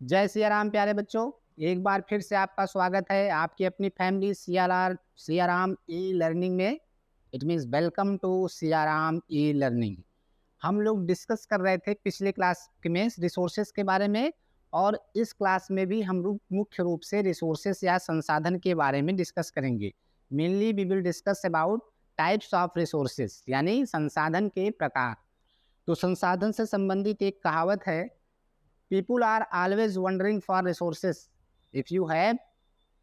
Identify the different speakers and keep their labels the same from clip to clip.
Speaker 1: जय सिया राम प्यारे बच्चों। एक बार फिर से आपका स्वागत है आपकी अपनी family Siya Ram e learning में। It means welcome to Siya Ram e learning. हम लोग डिस्कस कर रहे थे पिछले क्लास में रिसोर्सेज के बारे में, और इस क्लास में भी हम लोग मुख्य रूप से रिसोर्सेज या संसाधन के बारे में डिस्कस करेंगे। Mainly we will discuss about types of resources, यानी संसाधन के प्रकार। तो संसाधन से संबंधित एक कहावत है, people are always wondering for resources, if you have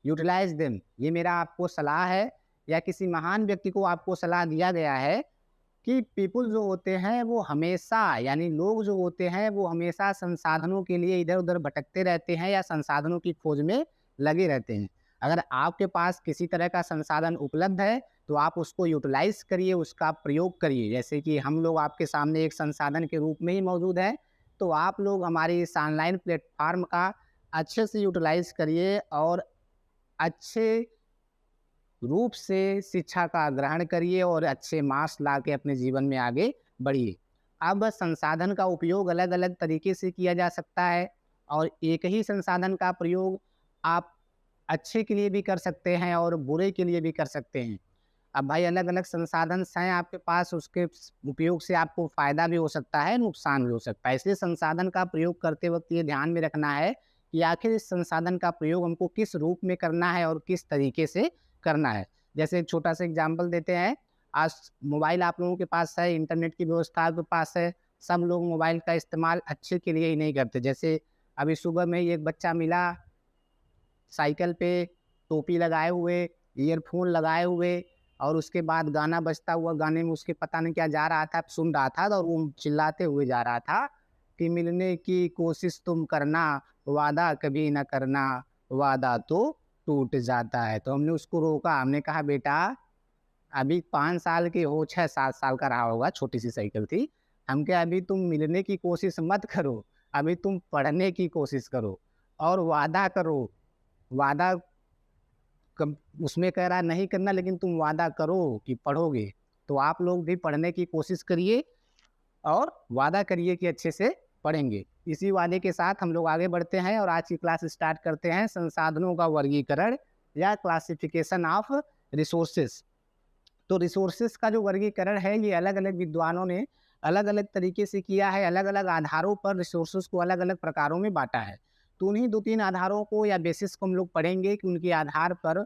Speaker 1: utilize them. ये मेरा आपको सलाह है, या किसी महान व्यक्ति को आपको सलाह दिया गया है कि पीपुल जो होते हैं वो हमेशा, यानी लोग जो होते हैं वो हमेशा संसाधनों के लिए इधर उधर भटकते रहते हैं या संसाधनों की खोज में लगे रहते हैं। अगर आपके पास किसी तरह का संसाधन उपलब्ध है तो आप उसको यूटिलाइज करिए, उसका प्रयोग करिए। जैसे कि हम लोग आपके सामने एक संसाधन के रूप में ही मौजूद है, तो आप लोग हमारे इस ऑनलाइन प्लेटफॉर्म का अच्छे से यूटिलाइज करिए और अच्छे रूप से शिक्षा का ग्रहण करिए और अच्छे मार्क्स ला के अपने जीवन में आगे बढ़िए। अब संसाधन का उपयोग अलग अलग तरीके से किया जा सकता है, और एक ही संसाधन का प्रयोग आप अच्छे के लिए भी कर सकते हैं और बुरे के लिए भी कर सकते हैं। अब भाई अलग अलग संसाधन हैं आपके पास, उसके उपयोग से आपको फ़ायदा भी हो सकता है, नुकसान भी हो सकता है। इसलिए संसाधन का प्रयोग करते वक्त ये ध्यान में रखना है कि आखिर इस संसाधन का प्रयोग हमको किस रूप में करना है और किस तरीके से करना है। जैसे एक छोटा सा एग्जाम्पल देते हैं। आज मोबाइल आप लोगों के पास है, इंटरनेट की व्यवस्था आपके पास है, सब लोग मोबाइल का इस्तेमाल अच्छे के लिए ही नहीं करते। जैसे अभी सुबह में ही एक बच्चा मिला, साइकिल पे टोपी लगाए हुए, ईयरफोन लगाए हुए, और उसके बाद गाना बजता हुआ, गाने में उसके पता नहीं क्या जा रहा था, सुन रहा था, और वो चिल्लाते हुए जा रहा था कि मिलने की कोशिश तुम करना, वादा कभी न करना, वादा तो टूट जाता है। तो हमने उसको रोका, हमने कहा बेटा अभी 5 साल के हो, 6-7 साल का रहा होगा, छोटी सी साइकिल थी। हम क्या, अभी तुम मिलने की कोशिश मत करो, अभी तुम पढ़ने की कोशिश करो और वादा करो। वादा कम उसमें कह रहा है नहीं करना, लेकिन तुम वादा करो कि पढ़ोगे। तो आप लोग भी पढ़ने की कोशिश करिए और वादा करिए कि अच्छे से पढ़ेंगे। इसी वादे के साथ हम लोग आगे बढ़ते हैं और आज की क्लास स्टार्ट करते हैं, संसाधनों का वर्गीकरण या क्लासिफिकेशन ऑफ रिसोर्सेज। तो रिसोर्सेज का जो वर्गीकरण है, ये अलग अलग विद्वानों ने अलग अलग तरीके से किया है। अलग अलग आधारों पर रिसोर्सेज को अलग अलग प्रकारों में बांटा है। तो उन्हीं 2-3 आधारों को या बेसिस को हम लोग पढ़ेंगे कि उनके आधार पर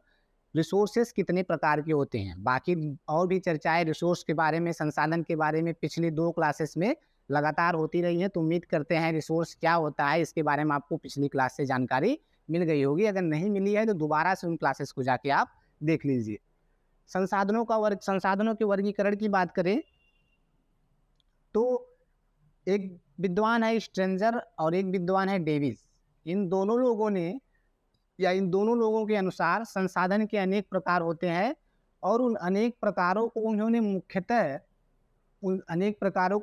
Speaker 1: रिसोर्सेज कितने प्रकार के होते हैं। बाकी और भी चर्चाएं रिसोर्स के बारे में, संसाधन के बारे में पिछली 2 क्लासेस में लगातार होती रही हैं। तो उम्मीद करते हैं रिसोर्स क्या होता है इसके बारे में आपको पिछली क्लास से जानकारी मिल गई होगी। अगर नहीं मिली है तो दोबारा से उन क्लासेस को जाके आप देख लीजिए। संसाधनों के वर्गीकरण की बात करें तो एक विद्वान है स्ट्रेंजर और एक विद्वान है डेविस। इन दोनों लोगों ने, या इन दोनों लोगों के अनुसार संसाधन के अनेक प्रकार होते हैं, और उन अनेक प्रकारों को उन्होंने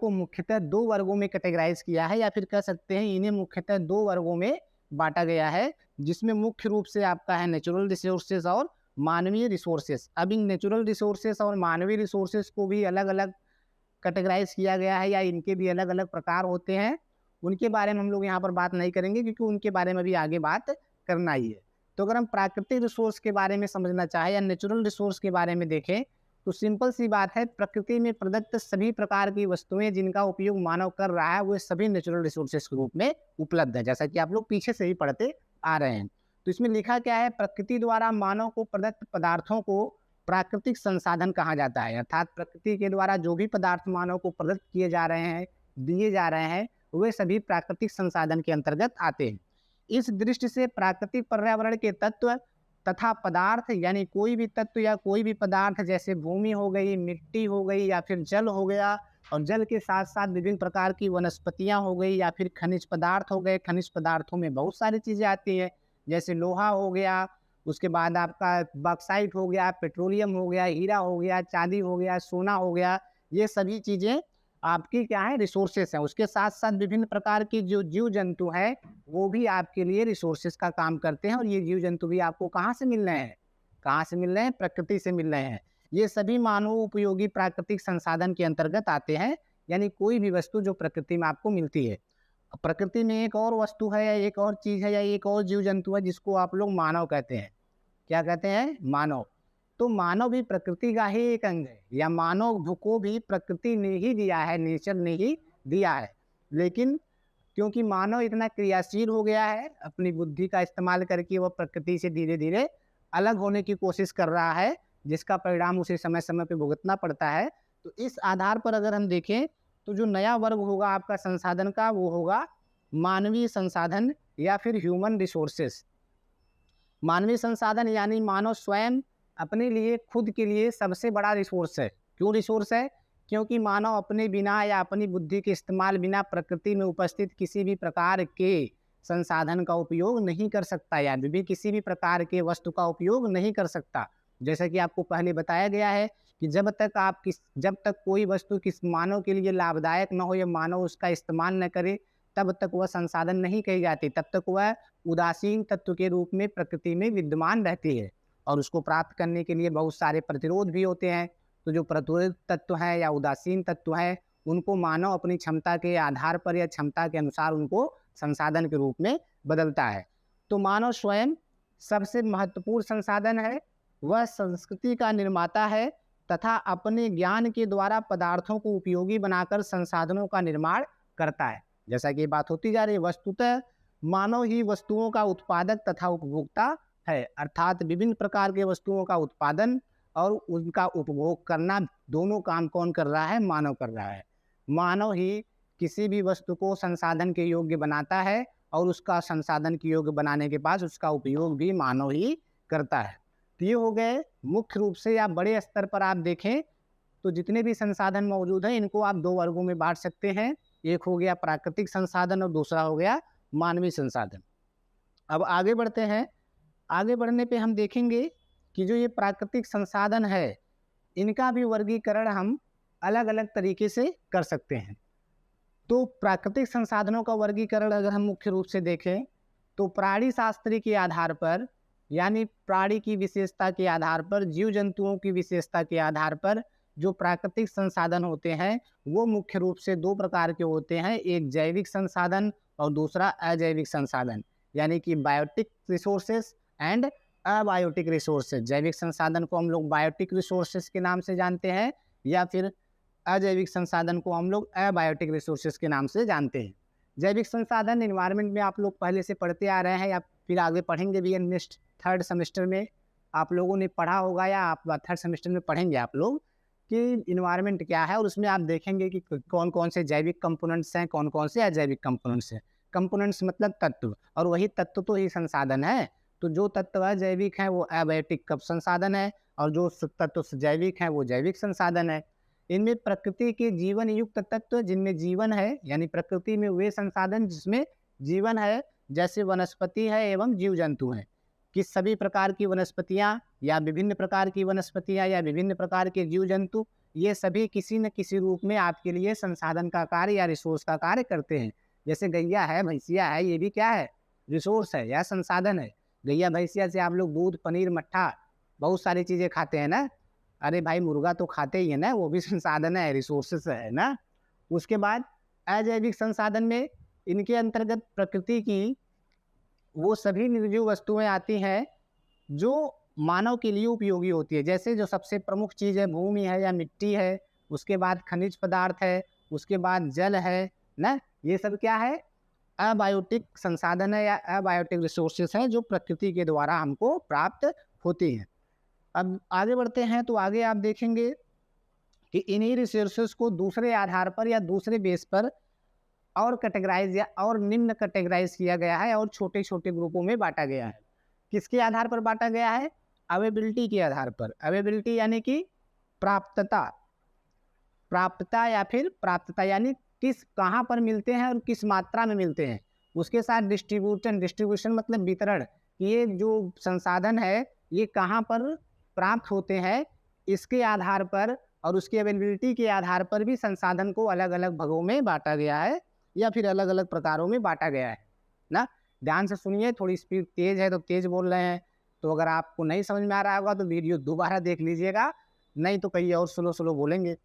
Speaker 1: मुख्यतः 2 वर्गों में कैटेगराइज किया है, या फिर कह सकते हैं इन्हें मुख्यतः 2 वर्गों में बांटा गया है, जिसमें मुख्य रूप से आपका है नेचुरल रिसोर्सेज और मानवीय रिसोर्सेज। अब इन नेचुरल रिसोर्सेज और मानवीय रिसोर्सेज को भी अलग अलग कैटेगराइज किया गया है, या इनके भी अलग अलग प्रकार होते हैं। उनके बारे में हम लोग यहाँ पर बात नहीं करेंगे, क्योंकि उनके बारे में भी आगे बात करना ही है। तो अगर हम प्राकृतिक रिसोर्स के बारे में समझना चाहें या नेचुरल रिसोर्स के बारे में देखें, तो सिंपल सी बात है, प्रकृति में प्रदत्त सभी प्रकार की वस्तुएं जिनका उपयोग मानव कर रहा है, वो सभी नेचुरल रिसोर्सेज के रूप में उपलब्ध है, जैसा कि आप लोग पीछे से ही पढ़ते आ रहे हैं। तो इसमें लिखा क्या है, प्रकृति द्वारा मानव को प्रदत्त पदार्थों को प्राकृतिक संसाधन कहा जाता है। अर्थात प्रकृति के द्वारा जो भी पदार्थ मानव को प्रदत्त किए जा रहे हैं, दिए जा रहे हैं, वे सभी प्राकृतिक संसाधन के अंतर्गत आते हैं। इस दृष्टि से प्राकृतिक पर्यावरण के तत्व तथा पदार्थ, यानी कोई भी तत्व या कोई भी पदार्थ, जैसे भूमि हो गई, मिट्टी हो गई, या फिर जल हो गया, और जल के साथ साथ विभिन्न प्रकार की वनस्पतियां हो गई, या फिर खनिज पदार्थ हो गए। खनिज पदार्थों में बहुत सारी चीज़ें आती हैं, जैसे लोहा हो गया, उसके बाद आपका बॉक्साइट हो गया, पेट्रोलियम हो गया, हीरा हो गया, चांदी हो गया, सोना हो गया। ये सभी चीज़ें आपकी क्या है, रिसोर्सेस हैं। उसके साथ साथ विभिन्न प्रकार की जो जीव जंतु हैं, वो भी आपके लिए रिसोर्सेज का काम करते हैं। और ये जीव जंतु भी आपको कहाँ से मिल रहे हैं, कहाँ से मिल रहे हैं, प्रकृति से मिल रहे हैं। ये सभी मानव उपयोगी प्राकृतिक संसाधन के अंतर्गत आते हैं, यानी कोई भी वस्तु जो प्रकृति में आपको मिलती है। प्रकृति में एक और वस्तु है या एक और चीज़ है या एक और जीव जंतु है जिसको आप लोग मानव कहते हैं। क्या कहते हैं? मानव। तो मानव भी प्रकृति का ही एक अंग है, या मानव को भी प्रकृति ने ही दिया है, नेचर ने ही दिया है। लेकिन क्योंकि मानव इतना क्रियाशील हो गया है, अपनी बुद्धि का इस्तेमाल करके वह प्रकृति से धीरे धीरे अलग होने की कोशिश कर रहा है, जिसका परिणाम उसे समय समय पे भुगतना पड़ता है। तो इस आधार पर अगर हम देखें तो जो नया वर्ग होगा आपका संसाधन का, वो होगा मानवीय संसाधन या फिर ह्यूमन रिसोर्सेस। मानवीय संसाधन यानी मानव स्वयं अपने लिए, खुद के लिए सबसे बड़ा रिसोर्स है। क्यों रिसोर्स है? क्योंकि मानव अपने बिना या अपनी बुद्धि के इस्तेमाल बिना प्रकृति में उपस्थित किसी भी प्रकार के संसाधन का उपयोग नहीं कर सकता, या भी किसी भी प्रकार के वस्तु का उपयोग नहीं कर सकता। जैसा कि आपको पहले बताया गया है कि जब तक कोई वस्तु किस मानव के लिए लाभदायक न हो या मानव उसका इस्तेमाल न करे, तब तक वह संसाधन नहीं कही जाती, तब तक वह उदासीन तत्व के रूप में प्रकृति में विद्यमान रहती है। और उसको प्राप्त करने के लिए बहुत सारे प्रतिरोध भी होते हैं। तो जो प्रतिरोध तत्व हैं या उदासीन तत्व हैं, उनको मानव अपनी क्षमता के आधार पर या क्षमता के अनुसार उनको संसाधन के रूप में बदलता है। तो मानव स्वयं सबसे महत्वपूर्ण संसाधन है, वह संस्कृति का निर्माता है तथा अपने ज्ञान के द्वारा पदार्थों को उपयोगी बनाकर संसाधनों का निर्माण करता है। जैसा कि बात होती जा रही है, वस्तुतः मानव ही वस्तुओं का उत्पादक तथा उपभोक्ता है, अर्थात विभिन्न प्रकार के वस्तुओं का उत्पादन और उनका उपभोग करना, दोनों काम कौन कर रहा है? मानव कर रहा है। मानव ही किसी भी वस्तु को संसाधन के योग्य बनाता है और उसका संसाधन के योग्य बनाने के बाद उसका उपयोग भी मानव ही करता है। तो ये हो गए मुख्य रूप से, या बड़े स्तर पर आप देखें तो जितने भी संसाधन मौजूद हैं इनको आप दो वर्गों में बांट सकते हैं। एक हो गया प्राकृतिक संसाधन और दूसरा हो गया मानवीय संसाधन। अब आगे बढ़ते हैं। आगे बढ़ने पे हम देखेंगे कि जो ये प्राकृतिक संसाधन है, इनका भी वर्गीकरण हम अलग अलग तरीके से कर सकते हैं। तो प्राकृतिक संसाधनों का वर्गीकरण अगर हम मुख्य रूप से देखें तो प्राणी शास्त्र के आधार पर, यानी प्राणी की विशेषता के आधार पर, जीव जंतुओं की विशेषता के आधार पर जो प्राकृतिक संसाधन होते हैं वो मुख्य रूप से दो प्रकार के होते हैं। एक जैविक संसाधन और दूसरा अजैविक संसाधन, यानी कि biotic resources and abiotic resources. जैविक संसाधन को हम लोग बायोटिक रिसोर्सेज के नाम से जानते हैं, या फिर अजैविक संसाधन को हम लोग अबायोटिक रिसोर्सेज के नाम से जानते हैं। जैविक संसाधन इन्वायरमेंट में आप लोग पहले से पढ़ते आ रहे हैं या फिर आगे पढ़ेंगे भी। नेक्स्ट थर्ड सेमेस्टर में आप लोगों ने पढ़ा होगा या आप थर्ड सेमेस्टर में पढ़ेंगे आप लोग कि इन्वायरमेंट क्या है, और उसमें आप देखेंगे कि कौन कौन से जैविक कंपोनेंट्स हैं, कौन कौन से अजैविक कंपोनेंट्स हैं। कंपोनेंट्स मतलब तत्व, और वही तत्व तो ही संसाधन है। तो जो तत्व अजैविक हैं वो अबायोटिक का संसाधन है, और जो तत्व जैविक हैं वो जैविक संसाधन है। इनमें प्रकृति के जीवन युक्त तत्व जिनमें जीवन है, यानी प्रकृति में वे संसाधन जिसमें जीवन है, जैसे वनस्पति है एवं जीव जंतु हैं। कि सभी प्रकार की वनस्पतियाँ या विभिन्न प्रकार की वनस्पतियाँ या विभिन्न प्रकार के जीव जंतु, ये सभी किसी न किसी रूप में आपके लिए संसाधन का कार्य या रिसोर्स का कार्य करते हैं। जैसे गैया है, भैंसिया है, ये भी क्या है? रिसोर्स है या संसाधन है। गैया भैंसिया से आप लोग दूध, पनीर, मट्ठा, बहुत सारी चीज़ें खाते हैं ना। अरे भाई, मुर्गा तो खाते ही है ना, वो भी संसाधन है, रिसोर्सेस है ना। उसके बाद अजैविक संसाधन में इनके अंतर्गत प्रकृति की वो सभी निर्जीव वस्तुएं आती हैं जो मानव के लिए उपयोगी होती है। जैसे जो सबसे प्रमुख चीज़ है भूमि है या मिट्टी है, उसके बाद खनिज पदार्थ है, उसके बाद जल है ना। ये सब क्या है? अबायोटिक संसाधन है या अबायोटिक रिसोर्सेस हैं जो प्रकृति के द्वारा हमको प्राप्त होती हैं। अब आगे बढ़ते हैं तो आगे आप देखेंगे कि इन्हीं रिसोर्सेस को दूसरे आधार पर या दूसरे बेस पर और कैटेगराइज या और निम्न कैटेगराइज किया गया है और छोटे छोटे ग्रुपों में बांटा गया है। किसके आधार पर बांटा गया है? अवेबिलिटी के आधार पर। अवेबिलिटी यानी कि प्राप्तता, प्राप्तता या फिर प्राप्तता यानी किस कहाँ पर मिलते हैं और किस मात्रा में मिलते हैं। उसके साथ डिस्ट्रीब्यूशन, डिस्ट्रीब्यूशन मतलब वितरण, ये जो संसाधन है ये कहाँ पर प्राप्त होते हैं, इसके आधार पर और उसकी अवेलेबिलिटी के आधार पर भी संसाधन को अलग अलग भागों में बांटा गया है या फिर अलग अलग प्रकारों में बांटा गया है ना। ध्यान से सुनिए, थोड़ी स्पीड तेज है तो तेज बोल रहे हैं, तो अगर आपको नहीं समझ में आ रहा होगा तो वीडियो दोबारा देख लीजिएगा, नहीं तो कहीं और स्लो स्लो बोलेंगे।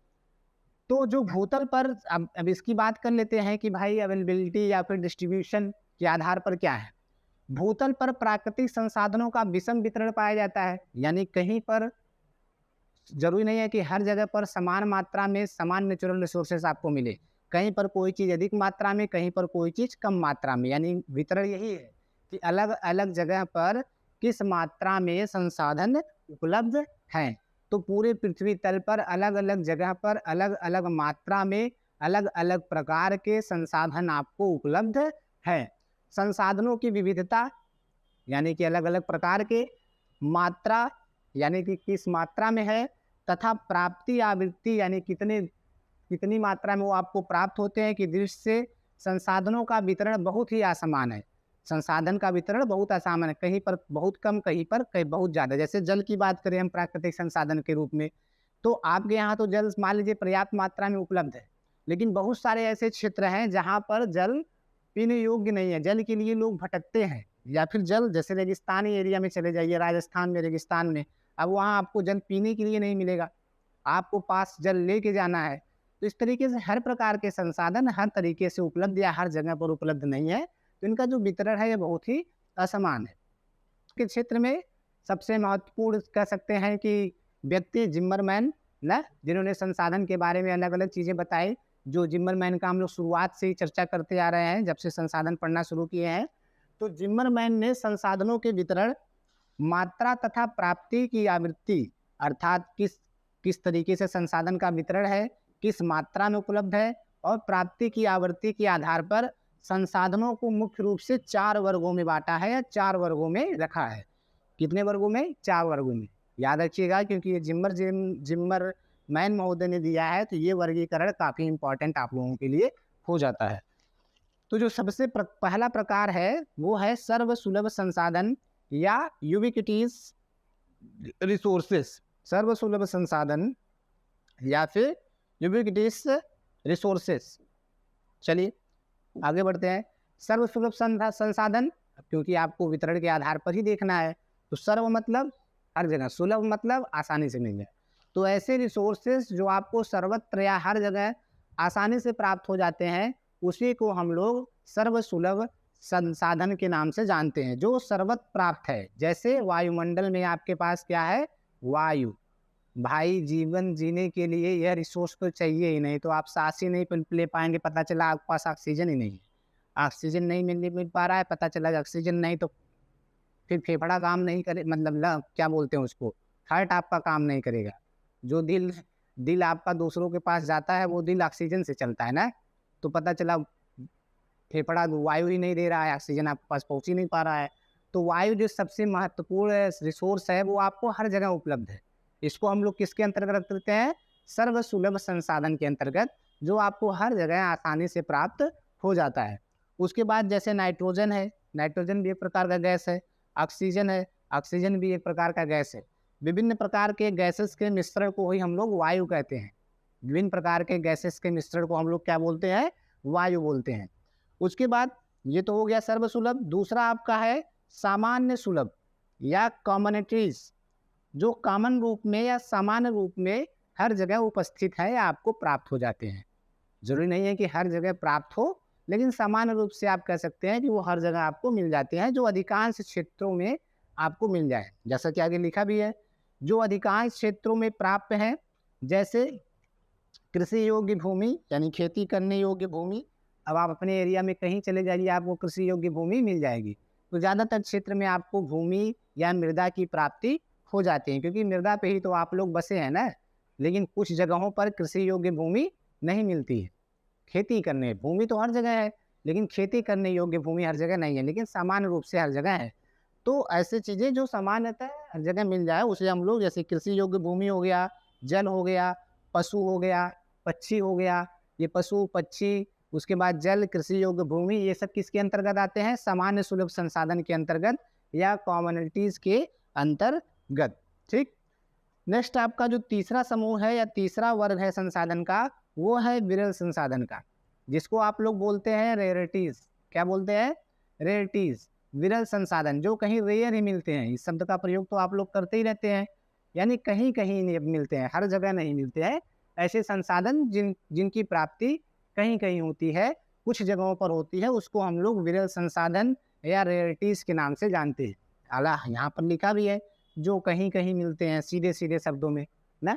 Speaker 1: तो जो भूतल पर अब इसकी बात कर लेते हैं कि भाई अवेलेबिलिटी या फिर डिस्ट्रीब्यूशन के आधार पर क्या है। भूतल पर प्राकृतिक संसाधनों का विषम वितरण पाया जाता है, यानी कहीं पर ज़रूरी नहीं है कि हर जगह पर समान मात्रा में समान नेचुरल रिसोर्सेज आपको मिले। कहीं पर कोई चीज़ अधिक मात्रा में, कहीं पर कोई चीज़ कम मात्रा में, यानी वितरण यही है कि अलग-अलग जगह पर किस मात्रा में संसाधन उपलब्ध हैं। तो पूरे पृथ्वी तल पर अलग-अलग जगह पर अलग-अलग मात्रा में अलग-अलग प्रकार के संसाधन आपको उपलब्ध हैं। संसाधनों की विविधता यानी कि अलग-अलग प्रकार के, मात्रा यानी कि किस मात्रा में है, तथा प्राप्ति आवृत्ति यानी कितनी मात्रा में वो आपको प्राप्त होते हैं कि दृष्टि से संसाधनों का वितरण बहुत ही असमान है। संसाधन का वितरण बहुत असमान है, कहीं पर बहुत कम, कहीं पर कहीं बहुत ज़्यादा। जैसे जल की बात करें हम प्राकृतिक संसाधन के रूप में, तो आपके यहाँ तो जल मान लीजिए पर्याप्त मात्रा में उपलब्ध है, लेकिन बहुत सारे ऐसे क्षेत्र हैं जहाँ पर जल पीने योग्य नहीं है, जल के लिए लोग भटकते हैं। या फिर जल जैसे रेगिस्तानी एरिया में चले जाइए, राजस्थान में रेगिस्तान में, अब वहाँ आपको जल पीने के लिए नहीं मिलेगा, आपको पास जल लेके जाना है। तो इस तरीके से हर प्रकार के संसाधन हर तरीके से उपलब्ध या हर जगह पर उपलब्ध नहीं है, तो इनका जो वितरण है ये बहुत ही असमान है। के क्षेत्र में सबसे महत्वपूर्ण कह सकते हैं कि व्यक्ति जिम्मरमैन ना, जिन्होंने संसाधन के बारे में अलग-अलग चीज़ें बताई, जो जिम्मरमैन का हम लोग शुरुआत से ही चर्चा करते आ रहे हैं, जब से संसाधन पढ़ना शुरू किए हैं। तो जिम्मरमैन ने संसाधनों के वितरण, मात्रा तथा प्राप्ति की आवृत्ति, अर्थात किस तरीके से संसाधन का वितरण है, किस मात्रा में उपलब्ध है, और प्राप्ति की आवृत्ति के आधार पर संसाधनों को मुख्य रूप से 4 वर्गों में बांटा है या 4 वर्गों में रखा है। कितने वर्गों में? 4 वर्गों में। याद रखिएगा, क्योंकि ये जिम्मरमैन महोदय ने दिया है, तो ये वर्गीकरण काफ़ी इंपॉर्टेंट आप लोगों के लिए हो जाता है। तो जो सबसे पहला प्रकार है वो है सर्वसुलभ संसाधन या यूबिक्विटीज रिसोर्सेस। सर्वसुलभ संसाधन या फिर यूबिक्विटीज रिसोर्सेस। चलिए आगे बढ़ते हैं। सर्वसुलभ संसाधन, क्योंकि आपको वितरण के आधार पर ही देखना है, तो सर्व मतलब हर जगह, सुलभ मतलब आसानी से मिल जाए। तो ऐसे रिसोर्सेस जो आपको सर्वत्र या हर जगह आसानी से प्राप्त हो जाते हैं, उसी को हम लोग सर्वसुलभ संसाधन के नाम से जानते हैं, जो सर्वत्र प्राप्त है। जैसे वायुमंडल में आपके पास क्या है? वायु। भाई जीवन जीने के लिए यह रिसोर्स तो चाहिए ही, नहीं तो आप सांस ही नहीं ले पाएंगे। पता चला आपके पास ऑक्सीजन ही नहीं है, ऑक्सीजन नहीं मिल पा रहा है, पता चला ऑक्सीजन नहीं तो फिर फेफड़ा काम नहीं करे, मतलब क्या बोलते हैं उसको, हार्ट आपका काम नहीं करेगा। जो दिल आपका दूसरों के पास जाता है, वो दिल ऑक्सीजन से चलता है ना, तो पता चला फेफड़ा वायु ही नहीं दे रहा है, ऑक्सीजन आपके पास पहुंच ही नहीं पा रहा है। तो वायु जो सबसे महत्वपूर्ण रिसोर्स है, वो आपको हर जगह उपलब्ध है। इसको हम लोग किसके अंतर्गत रखते हैं? सर्वसुलभ संसाधन के अंतर्गत, जो आपको हर जगह आसानी से प्राप्त हो जाता है। उसके बाद जैसे नाइट्रोजन है, नाइट्रोजन भी एक प्रकार का गैस है। ऑक्सीजन है, ऑक्सीजन भी एक प्रकार का गैस है। विभिन्न प्रकार के गैसेस के मिश्रण को ही हम लोग वायु कहते हैं। विभिन्न प्रकार के गैसेस के मिश्रण को हम लोग क्या बोलते हैं? वायु बोलते हैं। उसके बाद ये तो हो गया सर्वसुलभ। दूसरा आपका है सामान्य सुलभ या कॉमनिटीज, जो कॉमन रूप में या सामान्य रूप में हर जगह उपस्थित है या आपको प्राप्त हो जाते हैं। जरूरी नहीं है कि हर जगह प्राप्त हो, लेकिन सामान्य रूप से आप कह सकते हैं कि वो हर जगह आपको मिल जाते हैं, जो अधिकांश क्षेत्रों में आपको मिल जाए। जैसा कि आगे लिखा भी है, जो अधिकांश क्षेत्रों में प्राप्त हैं, जैसे कृषि योग्य भूमि यानी खेती करने योग्य भूमि। अब आप अपने एरिया में कहीं चले जाइए, आपको कृषि योग्य भूमि मिल जाएगी। तो ज़्यादातर क्षेत्र में आपको भूमि या मृदा की प्राप्ति हो जाती है, क्योंकि मृदा पे ही तो आप लोग बसे हैं ना। लेकिन कुछ जगहों पर कृषि योग्य भूमि नहीं मिलती है। खेती करने भूमि तो हर जगह है, लेकिन खेती करने योग्य भूमि हर जगह नहीं है, लेकिन सामान्य रूप से हर जगह है। तो ऐसी चीज़ें जो सामान्यतः हर जगह मिल जाए, उसे हम लोग, जैसे कृषि योग्य भूमि हो गया, जल हो गया, पशु हो गया, पक्षी हो गया। ये पशु पक्षी, उसके बाद जल, कृषि योग्य भूमि, ये सब किसके अंतर्गत आते हैं? सामान्य सुलभ संसाधन के अंतर्गत या कॉमोडिटीज़ के अंतर्गत। ठीक। नेक्स्ट आपका जो तीसरा समूह है या तीसरा वर्ग है संसाधन का, वो है विरल संसाधन का, जिसको आप लोग बोलते हैं रेयरिटीज। क्या बोलते हैं? रेयरिटीज, विरल संसाधन, जो कहीं रेयर ही मिलते हैं। इस शब्द का प्रयोग तो आप लोग करते ही रहते हैं, यानी कहीं कहीं नहीं मिलते हैं, हर जगह नहीं मिलते हैं, ऐसे संसाधन जिनकी प्राप्ति कहीं कहीं होती है, कुछ जगहों पर होती है, उसको हम लोग विरल संसाधन या रेयरिटीज के नाम से जानते हैं। अला यहाँ पर लिखा भी है, जो कहीं कहीं मिलते हैं, सीधे सीधे शब्दों में ना,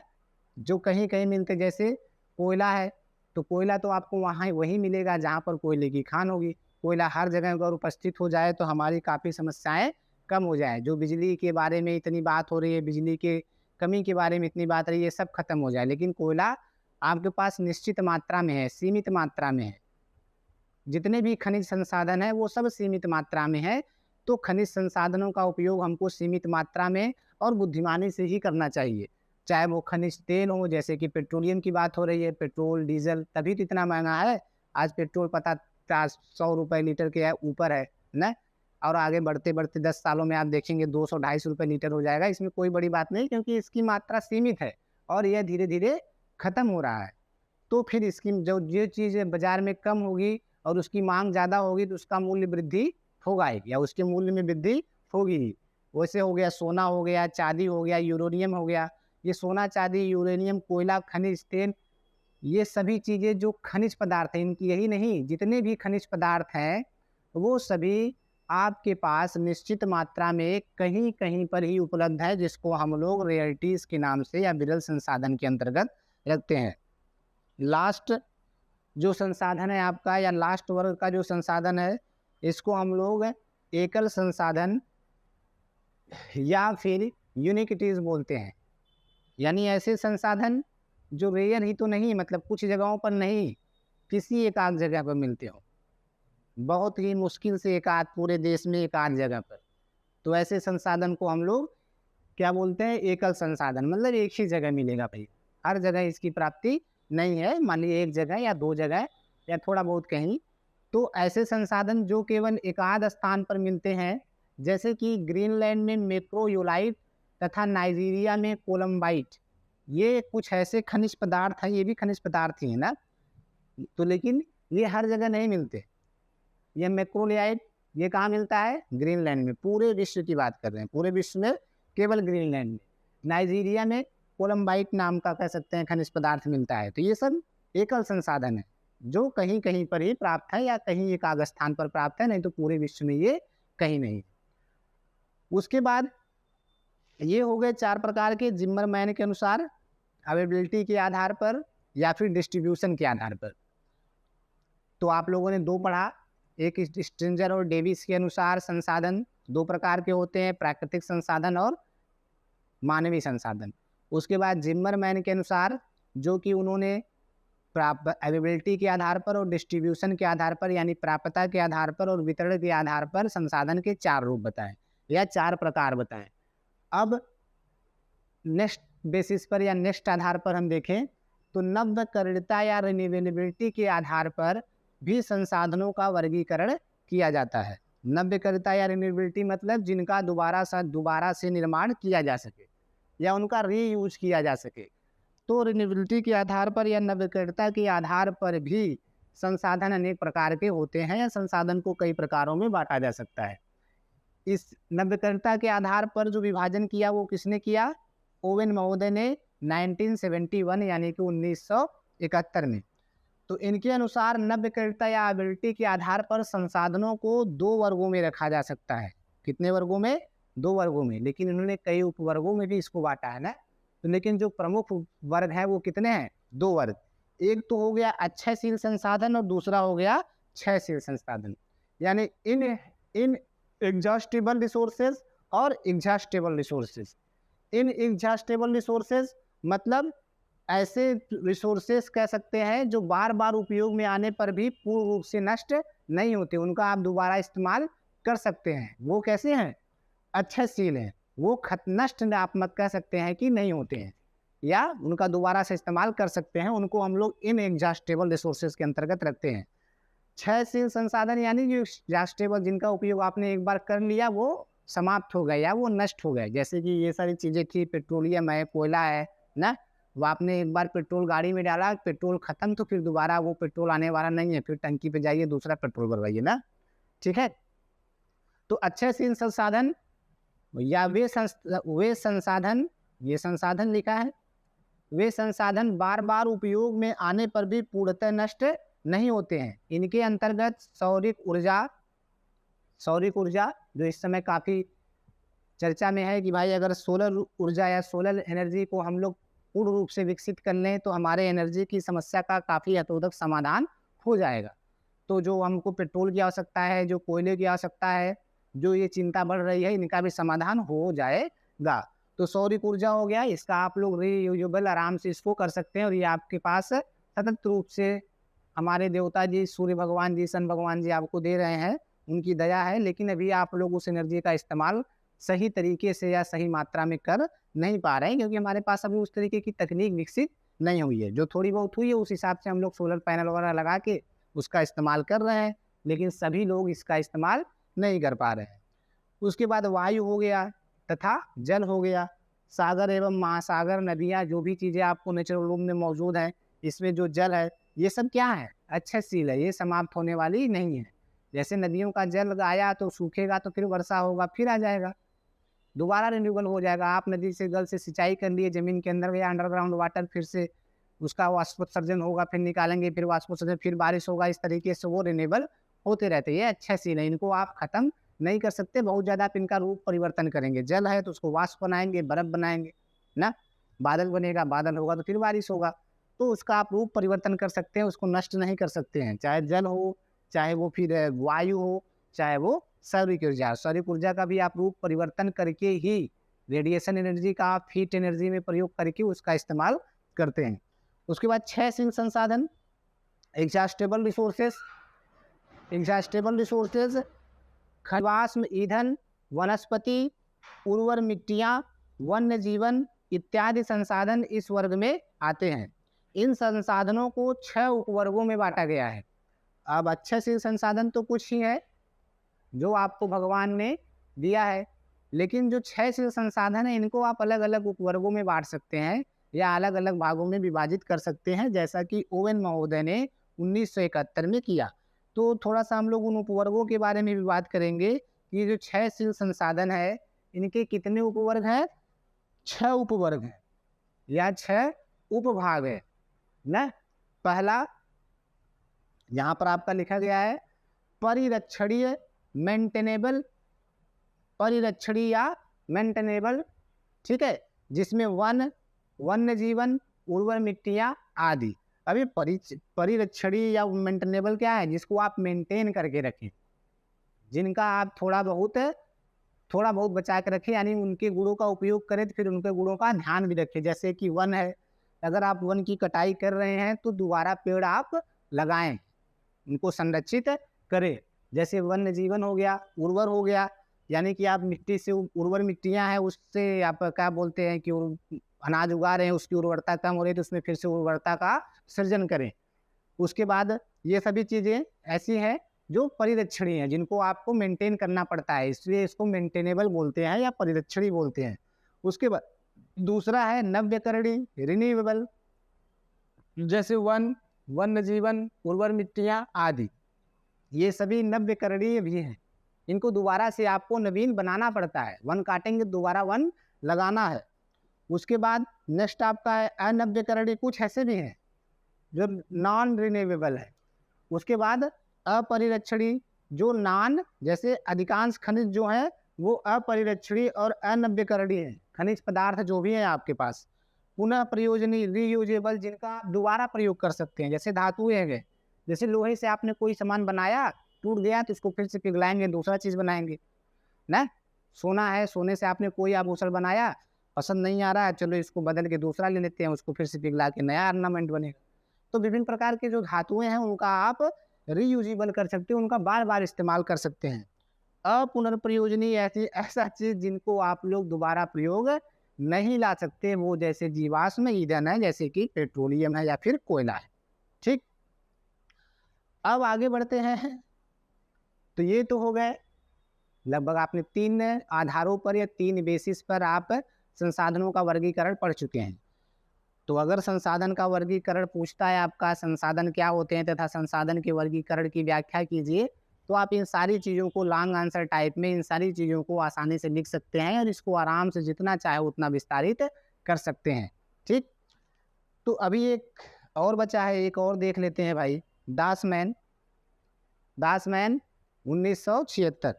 Speaker 1: जो कहीं कहीं मिलते, जैसे कोयला है तो कोयला तो आपको वहाँ वही मिलेगा जहाँ पर कोयले की खान होगी। कोयला हर जगह अगर उपस्थित हो जाए तो हमारी काफ़ी समस्याएं कम हो जाए। जो बिजली के बारे में इतनी बात हो रही है, बिजली के कमी के बारे में इतनी बात रही है, सब खत्म हो जाए। लेकिन कोयला आपके पास निश्चित मात्रा में है, सीमित मात्रा में है। जितने भी खनिज संसाधन है वो सब सीमित मात्रा में है। तो खनिज संसाधनों का उपयोग हमको सीमित मात्रा में और बुद्धिमानी से ही करना चाहिए। चाहे वो खनिज तेल हो, जैसे कि पेट्रोलियम की बात हो रही है, पेट्रोल डीजल तभी तो इतना महंगा है। आज पेट्रोल पता 100 रुपये लीटर के ऊपर है ना, और आगे बढ़ते बढ़ते 10 सालों में आप देखेंगे 200-250 रुपये लीटर हो जाएगा। इसमें कोई बड़ी बात नहीं, क्योंकि इसकी मात्रा सीमित है और यह धीरे धीरे खत्म हो रहा है। तो फिर इसकी जो चीज़ बाजार में कम होगी और उसकी मांग ज़्यादा होगी तो उसका मूल्य वृद्धि होगा ही, या उसके मूल्य में वृद्धि होगी ही। वैसे हो गया सोना, हो गया चांदी, हो गया यूरेनियम, हो गया ये सोना चांदी यूरेनियम कोयला खनिज तेल, ये सभी चीज़ें जो खनिज पदार्थ हैं, इनकी यही नहीं जितने भी खनिज पदार्थ हैं वो सभी आपके पास निश्चित मात्रा में कहीं कहीं पर ही उपलब्ध है, जिसको हम लोग रेयरिटीज़ के नाम से या विरल संसाधन के अंतर्गत रखते हैं। लास्ट जो संसाधन है आपका, या लास्ट वर्ग का जो संसाधन है, इसको हम लोग एकल संसाधन या फिर यूनिकिटीज बोलते हैं। यानी ऐसे संसाधन जो रेयर ही तो नहीं, मतलब कुछ जगहों पर नहीं, किसी एक आध जगह पर मिलते हो, बहुत ही मुश्किल से एक आध, पूरे देश में एक आध जगह पर। तो ऐसे संसाधन को हम लोग क्या बोलते हैं? एकल संसाधन। मतलब एक ही जगह मिलेगा भाई, हर जगह इसकी प्राप्ति नहीं है। मान लीजिए एक जगह या दो जगह या थोड़ा बहुत कहीं। तो ऐसे संसाधन जो केवल एक आध स्थान पर मिलते हैं, जैसे कि ग्रीनलैंड में मैक्रोयोलाइट तथा नाइजीरिया में कोलम्बाइट, ये कुछ ऐसे खनिज पदार्थ हैं, ये भी खनिज पदार्थ ही है ना, तो लेकिन ये हर जगह नहीं मिलते। ये मैक्रोयोलाइट ये कहाँ मिलता है? ग्रीनलैंड में। पूरे विश्व की बात कर रहे हैं, पूरे विश्व में केवल ग्रीनलैंड में। नाइजीरिया में कोलम्बाइट नाम का कह सकते हैं खनिज पदार्थ मिलता है। तो ये सब एकल संसाधन है जो कहीं कहीं पर ही प्राप्त है, या कहीं एक आध स्थान पर प्राप्त है, नहीं तो पूरे विश्व में ये कहीं नहीं। उसके बाद ये हो गए 4 प्रकार के जिम्मरमैन के अनुसार, अवेलेबिलिटी के आधार पर या फिर डिस्ट्रीब्यूशन के आधार पर। तो आप लोगों ने 2 पढ़ा, एक स्ट्रिंजर और डेविस के अनुसार संसाधन 2 प्रकार के होते हैं, प्राकृतिक संसाधन और मानवीय संसाधन। उसके बाद जिम्मरमैन के अनुसार, जो कि उन्होंने अवेलेबिलिटी के आधार पर और डिस्ट्रीब्यूशन के आधार पर, यानी प्राप्यता के आधार पर और वितरण के आधार पर संसाधन के 4 रूप बताए या 4 प्रकार बताए। अब नेक्स्ट बेसिस पर या नेक्स्ट आधार पर हम देखें तो नव्यकरणीयता या रिन्यूएबिलिटी के आधार पर भी संसाधनों का वर्गीकरण किया जाता है। नव्यकरणीयता या रिन्यूएबिलिटी मतलब जिनका दोबारा से निर्माण किया जा सके या उनका रीयूज किया जा सके। तो रिन्यूएबिलिटी के आधार पर या नव्यकरणीयता के आधार पर भी संसाधन अनेक प्रकार के होते हैं, या संसाधन को कई प्रकारों में बांटा जा सकता है। इस नव्यकरणीयता के आधार पर जो विभाजन किया वो किसने किया? ओवेन महोदय ने 1971 यानी कि 1971 में। तो इनके अनुसार नव्यकरणीयता या एबिलिटी के आधार पर संसाधनों को 2 वर्गों में रखा जा सकता है। कितने वर्गों में? 2 वर्गों में। लेकिन इन्होंने कई उपवर्गों में भी इसको बांटा है ना। तो लेकिन जो प्रमुख वर्ग है वो कितने हैं? 2 वर्ग। एक तो हो गया अक्षयशील संसाधन और दूसरा हो गया क्षयशील संसाधन। यानी इन एग्जॉस्टेबल रिसोर्सेज और एग्जॉस्टेबल रिसोर्सेज। इन एग्जॉस्टेबल रिसोर्सेज मतलब ऐसे रिसोर्सेज कह सकते हैं जो बार बार उपयोग में आने पर भी पूर्ण रूप से नष्ट नहीं होते, उनका आप दोबारा इस्तेमाल कर सकते हैं। वो कैसे हैं? अक्षयशील हैं। वो नष्ट आप मत कह सकते हैं कि नहीं होते हैं, या उनका दोबारा से इस्तेमाल कर सकते हैं। उनको हम लोग इन एग्जॉस्टेबल रिसोर्सेज के अंतर्गत रखते हैं। क्षयशील संसाधन यानी जो एग्जॉस्टेबल, जिनका उपयोग आपने एक बार कर लिया वो समाप्त हो गए या वो नष्ट हो गए। जैसे कि ये सारी चीज़ें थी, पेट्रोलियम है, कोयला है ना, वो आपने एक बार पेट्रोल गाड़ी में डाला, पेट्रोल खत्म, तो फिर दोबारा वो पेट्रोल आने वाला नहीं है, फिर टंकी पे जाइए दूसरा पेट्रोल भरवाइए ना, ठीक है। तो अक्षयशील संसाधन या वे संसाधन, ये संसाधन लिखा है, वे संसाधन बार बार उपयोग में आने पर भी पूर्णतः नष्ट नहीं होते हैं। इनके अंतर्गत सौरिक ऊर्जा जो इस समय काफ़ी चर्चा में है कि भाई अगर सोलर ऊर्जा या सोलर एनर्जी को हम लोग पूर्ण रूप से विकसित कर लें तो हमारे एनर्जी की समस्या का काफ़ी हद समाधान हो जाएगा। तो जो हमको पेट्रोल की आवश्यकता है, जो कोयले की आवश्यकता है, जो ये चिंता बढ़ रही है, इनका भी समाधान हो जाएगा। तो सौर ऊर्जा हो गया, इसका आप लोग रीयूजेबल आराम से इसको कर सकते हैं और ये आपके पास सतत रूप से हमारे देवता जी, सूर्य भगवान जी, सन भगवान जी आपको दे रहे हैं, उनकी दया है। लेकिन अभी आप लोग उस एनर्जी का इस्तेमाल सही तरीके से या सही मात्रा में कर नहीं पा रहे हैं, क्योंकि हमारे पास अभी उस तरीके की तकनीक विकसित नहीं हुई है। जो थोड़ी बहुत हुई है उस हिसाब से हम लोग सोलर पैनल वगैरह लगा के उसका इस्तेमाल कर रहे हैं, लेकिन सभी लोग इसका इस्तेमाल नहीं कर पा रहे हैं। उसके बाद वायु हो गया तथा जल हो गया। सागर एवं महासागर, नदियाँ, जो भी चीज़ें आपको नेचुरल रूप में मौजूद हैं, इसमें जो जल है ये सब क्या है, अक्षयशील है, ये समाप्त होने वाली नहीं है। जैसे नदियों का जल आया तो सूखेगा, तो फिर वर्षा होगा, फिर आ जाएगा, दोबारा रिन्यूएबल हो जाएगा। आप नदी से जल से सिंचाई कर लिए, ज़मीन के अंदर गया अंडरग्राउंड वाटर, फिर से उसका वाष्पोत्सर्जन होगा, फिर निकालेंगे, फिर वाष्पोत्सर्जन, फिर बारिश होगा, इस तरीके से वो रिन्यूएबल होते रहते हैं। ये अक्षयशील है, इनको आप खत्म नहीं कर सकते। बहुत ज़्यादा आप इनका रूप परिवर्तन करेंगे, जल है तो उसको वाष्प बनाएंगे, बर्फ बनाएंगे ना, बादल बनेगा, बादल होगा तो फिर बारिश होगा। तो उसका आप रूप परिवर्तन कर सकते हैं, उसको नष्ट नहीं कर सकते हैं। चाहे जल हो, चाहे वो फिर वायु हो, चाहे वो सौरिक ऊर्जा। सौरिक ऊर्जा का भी आप रूप परिवर्तन करके ही रेडिएशन एनर्जी का आप हीट एनर्जी में प्रयोग करके उसका इस्तेमाल करते हैं। उसके बाद 6 सिंह संसाधन, एग्जॉस्टेबल रिसोर्सेज, जीवाश्म ईंधन, वनस्पति, उर्वर मिट्टियाँ, वन्य जीवन इत्यादि संसाधन इस वर्ग में आते हैं। इन संसाधनों को 6 उपवर्गों में बांटा गया है। अब अच्छे से संसाधन तो कुछ ही है जो आपको भगवान ने दिया है, लेकिन जो 6 से संसाधन है इनको आप अलग अलग उपवर्गों में बांट सकते हैं या अलग अलग भागों में विभाजित कर सकते हैं, जैसा कि ओवेन महोदय ने 1971 में किया। तो थोड़ा सा हम लोग उन उपवर्गों के बारे में भी बात करेंगे कि जो 6 शील संसाधन है इनके कितने उपवर्ग हैं, 6 उपवर्ग हैं या 6 उपभाग है ना। पहला यहाँ पर आपका लिखा गया है परिरक्षणीय, मेंटेनेबल, परिरक्षणीय या मेंटेनेबल, ठीक है, जिसमें वन्य जीवन, उर्वर मिट्टियाँ आदि। अभी परिरक्षणीय या मेंटेनेबल क्या है, जिसको आप मेंटेन करके रखें, जिनका आप थोड़ा बहुत बचा के रखें, यानी उनके गुणों का उपयोग करें तो फिर उनके गुणों का ध्यान भी रखें। जैसे कि वन है, अगर आप वन की कटाई कर रहे हैं तो दोबारा पेड़ आप लगाएं, उनको संरक्षित करें। जैसे वन्य जीवन हो गया, उर्वर हो गया, यानी कि आप मिट्टी से उर्वर मिट्टियां हैं उससे आप क्या बोलते हैं कि अनाज उगा रहे हैं, उसकी उर्वरता कम हो रही है तो उसमें फिर से उर्वरता का सृजन करें। उसके बाद ये सभी चीज़ें ऐसी हैं जो परिरक्षणीय हैं, जिनको आपको मेंटेन करना पड़ता है, इसलिए इसको मेंटेनेबल बोलते हैं या परिरक्षणीय बोलते हैं। उसके बाद दूसरा है नव्यकरणीय, रिन्यूएबल, जैसे वन्य जीवन, उर्वर मिट्टियाँ आदि, ये सभी नव्यकरणीय भी हैं। इनको दोबारा से आपको नवीन बनाना पड़ता है, वन काटेंगे दोबारा वन लगाना है। उसके बाद नेक्स्ट आपका है अनव्यकरणीय, कुछ ऐसे भी हैं जो नॉन रिन्यूएबल है। उसके बाद अपरिरक्षणीय, जो जैसे अधिकांश खनिज जो हैं वो अपरिरक्षणीय और अनव्यकरणीय हैं, खनिज पदार्थ जो भी हैं आपके पास। पुनः प्रयोजनीय, रीयूजेबल, जिनका आप दोबारा प्रयोग कर सकते हैं, जैसे धातुएं हैं, जैसे लोहे से आपने कोई सामान बनाया, टूट गया तो इसको फिर से पिघलाएंगे, दूसरा चीज़ बनाएंगे ना। सोना है, सोने से आपने कोई आभूषण बनाया, पसंद नहीं आ रहा है, चलो इसको बदल के दूसरा ले लेते हैं, उसको फिर से पिघला के नया ऑर्नामेंट बनेगा। तो विभिन्न प्रकार के जो धातुएं हैं उनका आप रीयूजेबल कर सकते हैं, उनका बार बार इस्तेमाल कर सकते हैं। अपुनर्प्रयोजनीय ऐसा चीज़ जिनको आप लोग दोबारा प्रयोग नहीं ला सकते, वो जैसे जीवाश्म ईंधन है, जैसे कि पेट्रोलियम है या फिर कोयला है। ठीक, अब आगे बढ़ते हैं। तो ये तो हो गए लगभग, आपने 3 आधारों पर या 3 बेसिस पर आप संसाधनों का वर्गीकरण पढ़ चुके हैं। तो अगर संसाधन का वर्गीकरण पूछता है आपका संसाधन क्या होते हैं तथा संसाधन के वर्गीकरण की व्याख्या कीजिए, तो आप इन सारी चीज़ों को लॉन्ग आंसर टाइप में इन सारी चीज़ों को आसानी से लिख सकते हैं और इसको आराम से जितना चाहे उतना विस्तारित कर सकते हैं। ठीक, तो अभी एक और बचा है, एक और देख लेते हैं भाई। दासमैन 1976,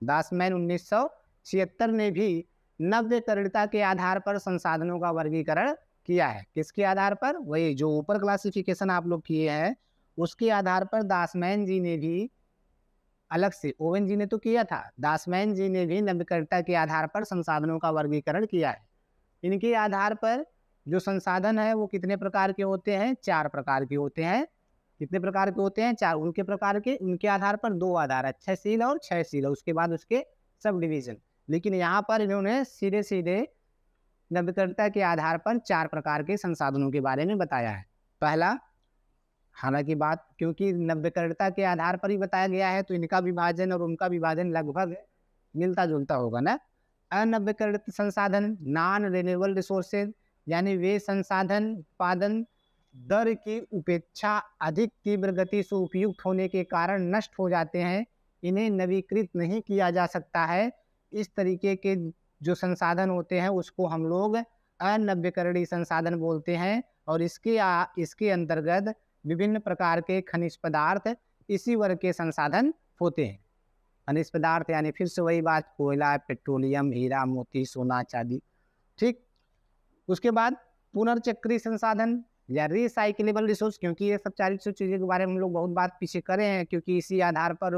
Speaker 1: दासमैन 1976 ने भी नव्यकरणीयता के आधार पर संसाधनों का वर्गीकरण किया है। किसके आधार पर? वही जो ऊपर क्लासिफिकेशन आप लोग किए हैं उसके आधार पर दासमैन जी ने भी अलग से, ओवेन जी ने तो किया था, दासमैन जी ने भी नव्यकरणीयता के आधार पर संसाधनों का वर्गीकरण किया है। इनके आधार पर जो संसाधन है वो कितने प्रकार के होते हैं? 4 प्रकार के होते हैं। कितने प्रकार के होते हैं? 4। उनके प्रकार के, उनके आधार पर 2 आधार है, क्षयशील और क्षयशील, उसके बाद उसके सब डिवीजन। लेकिन यहाँ पर इन्होंने सीधे सीधे नव्यकरणीयता के आधार पर 4 प्रकार के संसाधनों के बारे में बताया है। पहला, हालांकि बात क्योंकि नव्यकरणीयता के आधार पर ही बताया गया है तो इनका विभाजन और उनका विभाजन लगभग मिलता जुलता होगा ना। अनव्यकरणित संसाधन, नॉन रिन्यूएबल रिसोर्सेज, यानी वे संसाधन उत्पादन दर की उपेक्षा अधिक तीव्र गति से उपयुक्त होने के कारण नष्ट हो जाते हैं, इन्हें नवीकृत नहीं किया जा सकता है। इस तरीके के जो संसाधन होते हैं उसको हम लोग अनव्यकरणीय संसाधन बोलते हैं। और इसके अंतर्गत विभिन्न प्रकार के खनिज पदार्थ इसी वर्ग के संसाधन होते हैं। खनिज पदार्थ यानी फिर से वही बात, कोयला, पेट्रोलियम, हीरा, मोती, सोना, चांदी। ठीक, उसके बाद पुनर्चक्रीय संसाधन या रिसाइक्लेबल रिसोर्स, क्योंकि ये सब 400 चीज़ों के बारे में हम लोग बहुत बात पीछे करे हैं, क्योंकि इसी आधार पर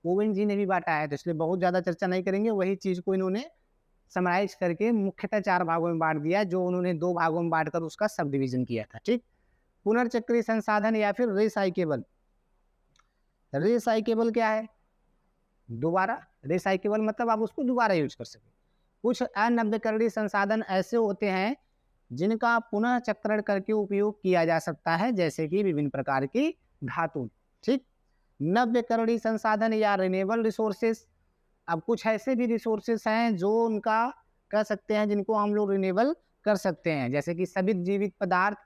Speaker 1: ओवेन जी ने भी बांटा है, तो इसलिए बहुत ज़्यादा चर्चा नहीं करेंगे। वही चीज़ को इन्होंने समराइज करके मुख्यतः 4 भागों में बांट दिया, जो उन्होंने 2 भागों में बांटकर उसका सब डिवीजन किया था। ठीक, पुनर्चक्रीय संसाधन या फिर रिसाइकेबल। रिसाइकेबल क्या है? दोबारा, रिसाइकेबल मतलब आप उसको दोबारा यूज कर सकें। कुछ अनव्यकरणीय संसाधन ऐसे होते हैं जिनका पुनः चक्रण करके उपयोग किया जा सकता है, जैसे कि विभिन्न प्रकार की धातु। ठीक, नव्यकरणीय संसाधन या रिन्यूएबल रिसोर्सेस। अब कुछ ऐसे भी रिसोर्सेस हैं जो उनका कह सकते हैं जिनको हम लोग रिन्यूएबल कर सकते हैं, जैसे कि सभी जीवित पदार्थ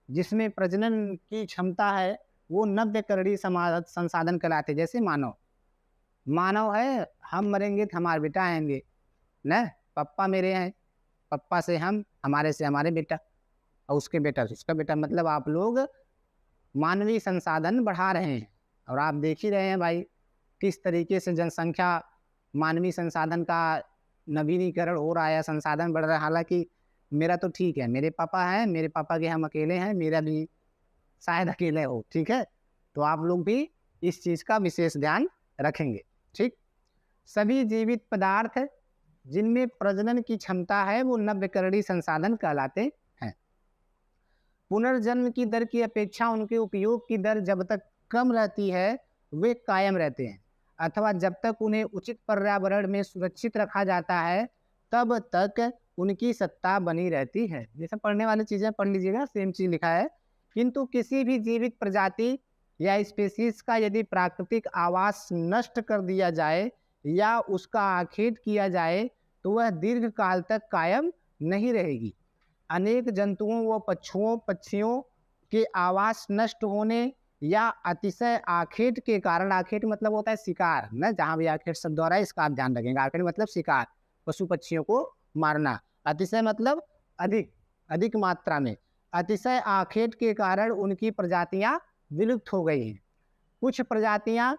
Speaker 1: जिसमें प्रजनन की क्षमता है वो नव्यकरणीय संसाधन कहलाते हैं। जैसे मानव है, हम मरेंगे तो हमारे बेटा आएंगे न, पप्पा मेरे हैं, पप्पा से हम, हमारे से हमारे बेटा, और उसके बेटा से उसका बेटा। मतलब आप लोग मानवीय संसाधन बढ़ा रहे हैं, और आप देख ही रहे हैं भाई किस तरीके से जनसंख्या, मानवीय संसाधन का नवीनीकरण हो रहा है, संसाधन बढ़ रहा है। हालांकि मेरा तो ठीक है, मेरे पापा हैं, मेरे पापा के हम अकेले हैं, मेरा भी शायद अकेले हो। ठीक है, तो आप लोग भी इस चीज़ का विशेष ध्यान रखेंगे। ठीक, सभी जीवित पदार्थ जिनमें प्रजनन की क्षमता है वो नव्यकरणीय संसाधन कहलाते हैं। पुनर्जन्म की दर की अपेक्षा उनके उपयोग की दर जब तक कम रहती है वे कायम रहते हैं, अथवा जब तक उन्हें उचित पर्यावरण में सुरक्षित रखा जाता है तब तक उनकी सत्ता बनी रहती है। जैसे पढ़ने वाली चीज़ें पढ़ लीजिएगा, सेम चीज़ लिखा है। किंतु किसी भी जीवित प्रजाति या स्पेसीज का यदि प्राकृतिक आवास नष्ट कर दिया जाए या उसका आखेट किया जाए तो वह दीर्घ काल तक कायम नहीं रहेगी। अनेक जंतुओं व पक्षियों के आवास नष्ट होने या अतिशय आखेट के कारण, आखेट मतलब होता है शिकार न, जहाँ भी आखेट शब्द द्वारा इसका आप ध्यान रखेंगे। आखेट मतलब शिकार, पशु पक्षियों को मारना। अतिशय मतलब अधिक, अधिक मात्रा में। अतिशय आखेट के कारण उनकी प्रजातियां विलुप्त हो गई हैं। कुछ प्रजातियां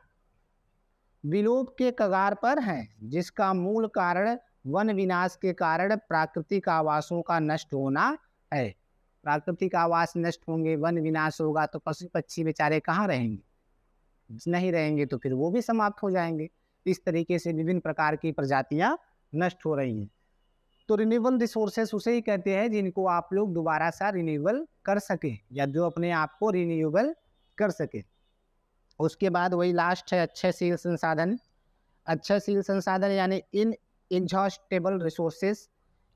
Speaker 1: विलोप के कगार पर हैं, जिसका मूल कारण वन विनाश के कारण प्राकृतिक आवासों का नष्ट होना है। प्राकृतिक आवास नष्ट होंगे, वन विनाश होगा तो पशु पक्षी बेचारे कहाँ रहेंगे? नहीं रहेंगे तो फिर वो भी समाप्त हो जाएंगे। इस तरीके से विभिन्न प्रकार की प्रजातियां नष्ट हो रही हैं। तो रिन्यूएबल रिसोर्सेस उसे ही कहते हैं जिनको आप लोग दोबारा सा रिन्यूएबल कर सके, या जो अपने आप को रिन्यूएबल कर सके। उसके बाद वही लास्ट है अक्षयशील संसाधन। अक्षयशील संसाधन यानी इन एग्जॉस्टेबल रिसोर्सेस।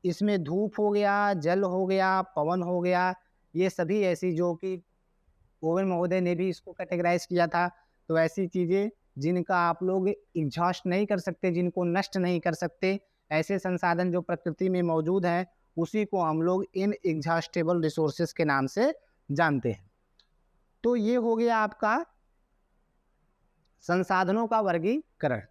Speaker 1: इसमें धूप हो गया, जल हो गया, पवन हो गया, ये सभी ऐसी, जो कि ओवेन महोदय ने भी इसको कैटेगराइज किया था। तो ऐसी चीज़ें जिनका आप लोग एग्जॉस्ट नहीं कर सकते, जिनको नष्ट नहीं कर सकते, ऐसे संसाधन जो प्रकृति में मौजूद हैं उसी को हम लोग इन एग्जॉस्टेबल रिसोर्सेस के नाम से जानते हैं। तो ये हो गया आपका संसाधनों का वर्गीकरण।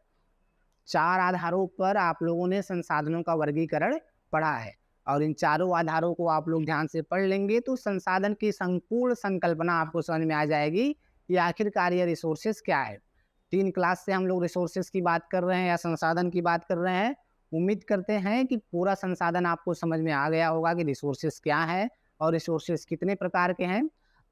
Speaker 1: 4 आधारों पर आप लोगों ने संसाधनों का वर्गीकरण पढ़ा है। और इन चारों आधारों को आप लोग ध्यान से पढ़ लेंगे तो संसाधन की संपूर्ण संकल्पना आपको समझ में आ जाएगी कि आखिरकार ये रिसोर्सेज क्या है। 3 क्लास से हम लोग रिसोर्सेज की बात कर रहे हैं या संसाधन की बात कर रहे हैं। उम्मीद करते हैं कि पूरा संसाधन आपको समझ में आ गया होगा कि रिसोर्सेज क्या है और रिसोर्सेज कितने प्रकार के हैं।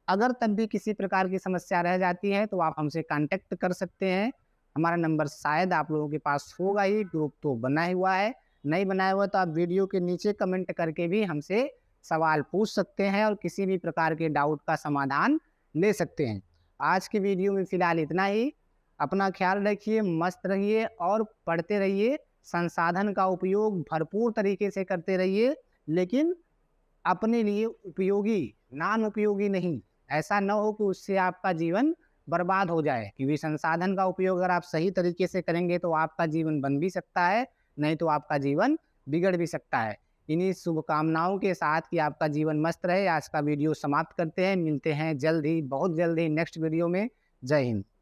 Speaker 1: अगर तब भी किसी प्रकार की समस्या रह जाती है तो आप हमसे कांटेक्ट कर सकते हैं। हमारा नंबर शायद आप लोगों के पास होगा ही, ग्रुप तो बना ही हुआ है। नहीं बनाया हुआ तो आप वीडियो के नीचे कमेंट करके भी हमसे सवाल पूछ सकते हैं और किसी भी प्रकार के डाउट का समाधान ले सकते हैं। आज की वीडियो में फ़िलहाल इतना ही। अपना ख्याल रखिए, मस्त रहिए और पढ़ते रहिए। संसाधन का उपयोग भरपूर तरीके से करते रहिए, लेकिन अपने लिए उपयोगी, नान उपयोगी नहीं। ऐसा ना हो कि उससे आपका जीवन बर्बाद हो जाए, क्योंकि संसाधन का उपयोग अगर आप सही तरीके से करेंगे तो आपका जीवन बन भी सकता है, नहीं तो आपका जीवन बिगड़ भी सकता है। इन्हीं शुभकामनाओं के साथ कि आपका जीवन मस्त रहे, आज का वीडियो समाप्त करते हैं। मिलते हैं जल्द ही, बहुत जल्द ही नेक्स्ट वीडियो में। जय हिंद।